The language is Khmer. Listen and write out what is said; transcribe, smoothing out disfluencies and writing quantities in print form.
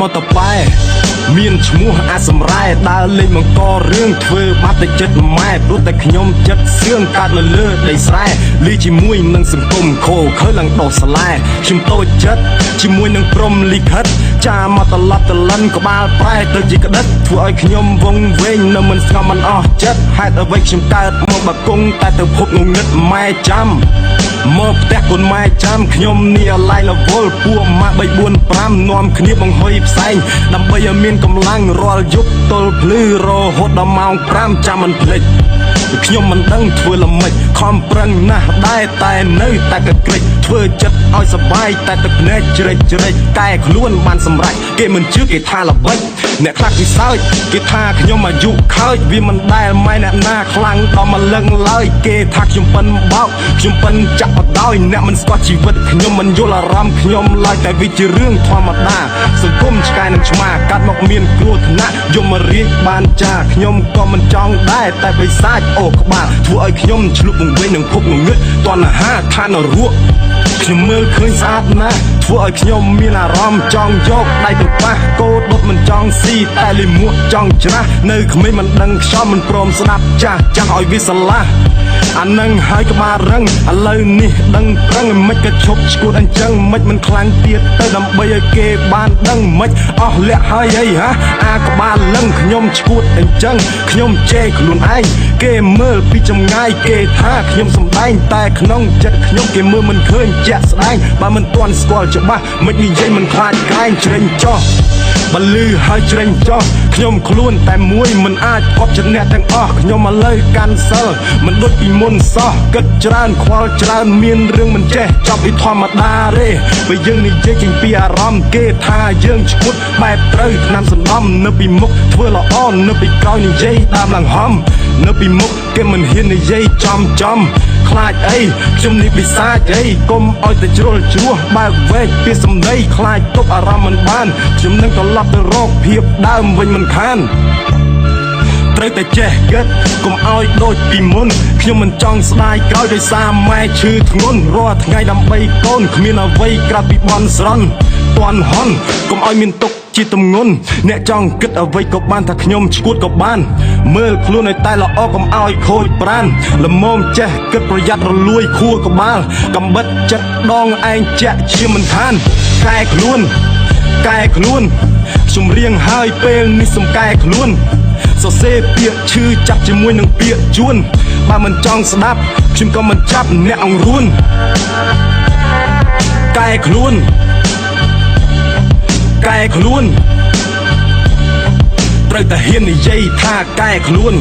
មកតប៉ែមានឈ្មោះអាសម្រែដើរលេងបង្ករឿងធ្វើបាត់តែចិត្តម៉ែព្រោះតែខ្ញុំចិត្តសឿងកើតនៅលើដីស្រែលីជាមួយនឹងសង្គមខូខើឡើងដោះស្លែខ្ញុំតូចចិត្តជាមួយនឹងព្រំលិខិតចាមកត្រឡប់ត្រឡិនក្បាលប្រែទៅជាក្តិតធ្វើឲ្យខ្ញុំវងវែងនៅមិនស្ងប់មិនអស់ចិត្តហេតុអ្វីខ្ញុំកើតមកបកគង់តែទៅភពងងឹតម៉ែចាំមកផ្ទះកូនម៉ែចាំខ្ញុំនេះអឡៃលវលពួកម៉ាក់3 4 5នាំគ្នាបង្ហុយផ្សែងដើម្បីឲ្យមានកម្លាំងរាល់យប់ទល់ភ្លឺរហូតដល់ម៉ោង5ចាំមិនភ្លេចខ្ញុំមិនដឹងធ្វើល្មិចខំប្រឹងណាស់ដែរតែនៅតែកក្រិចធ្វើចិត្តឲ្យសបាយតែទឹកភ្នែកជ្រិចកែខ្លួនបានសម្រេចគេមិនជឿគេថាល្បិចអ្នកខ្លះគេសើចគេថាខ្ញុំអាយុខើចវាមិនដែលម៉ែអ្នកណាខ្លាំងដល់មកលឹងឡើយគេថាខ្ញុំប៉ិនបោកខ្ញុំប៉ិនចាក់បដោយអ្នកមិនស្គាល់ជីវិតខ្ញុំមិនយល់អារម្មណ៍ខ្ញុំឡើយតែវាជារឿងធម្មតាសង្គមឆ្កែនឹងឆ្មាកាត់មកមានគ្រោះថ្នាក់យកមករៀបបានចាខ្ញុំក៏មិនចង់ដែរតែបិសាចអូក្បាលធ្វើឲ្យខ្ញុំឆ្លុះវង្វេងនឹងភពងងឹតតណ្ហាឋានរੂខ្ញុំមើលឃើញស្អាតណាស់ធ្វើឲ្យខ្ញុំមានអារម្មណ៍ចង់យកដៃទៅប៉ះកោដុតមិនចង់ស៊ីតែលិមួកចង់ច្រាស់នៅក្មេងមិនដឹងខ្យល់មិនព្រមស្ដាប់ចាស់ឲ្យវាស្រឡះអានឹងហើយក្បាលរឹងឥឡូវនេះដឹងប្រឹងមិនក៏ឈប់ឈួតអញ្ចឹងមិនខ្លាំងទៀតទៅដើម្បីឲ្យគេបានដឹងមិនអស់លក្ខហើយអីហាអាក្បាលលឹងខ្ញុំឈួតអញ្ចឹងខ្ញុំជេរខ្លួនឯងគេមើលពីចម្ងាយគេថាខ្ញុំសំដែងតែក្នុងចិត្តខ្ញុំគេមើលមិនឃើញជាក់ស្ដែងបើមិនទាន់ស្គាល់ច្បាស់មិននិយាយមិនខ្លាចក្រែងជ្រេញចោះបលឺហើយជ្រេញចោះខ្ញុំខ្លួនតែមួយមិនអាចគប់ចិត្តអ្នកទាំងអស់ខ្ញុំឥឡូវកាន់សិលមិនដូចពីមុនសោះគិតច្រើនខ្វល់ច្រើនមានរឿងមិនចេះចប់ពីធម្មតាទេបើយើងនិយាយចេញពីអារម្មណ៍គេថាយើងឈួតបែបត្រូវថ្នាំសន្ដំនៅពីមុខធ្វើល្អនៅពីក្រោយនិយាយតាមឡើងហំនៅពីមុខគេមិនហ៊ាននិយាយចំខ្លាចអីខ្ញុំនេះពិសាចអីកុំឲ្យតែជ្រុលជ្រោះបែបវែកពីសំដីខ្លាចទប់អារម្មណ៍មិនបានខ្ញុំនឹងត្រឡប់ទៅរកភាពដើមវិញមិនខានត្រូវតែចេះគិតកុំឲ្យដូចពីមុនខ្ញុំមិនចង់ស្ដាយក្រោយដោយសារម៉ែឈឺធ្ងន់រាល់ថ្ងៃដើម្បីកូនគ្មានអ្វីក្រៅពីបន់ស្រន់តន់ហន់កុំឲ្យមានទុកជាទម្ងន់អ្នកចង់គិតអ្វីក៏បានថាខ្ញុំឈួតក៏បានមើលខ្លួនឲ្យតែល្អកុំឲ្យខូចប្រានល្មមចេះគិតប្រយ័ត្នរលួយខួរក្បាលកំបិតចិត្តដងឯងជាក់ជាមិនខានកែខ្លួនខ្ញុំរៀងហើយពេលនេះសំកែខ្លួនសរសេរពាក្យឈឺចាប់ជាមួយនឹងពាក្យជួនបើមិនចង់ស្ដាប់ខ្ញុំក៏មិនចាប់អ្នកអង្រួនកែខ្លួនត្រូវតែហ៊ាននិយាយថាកែខ្លួន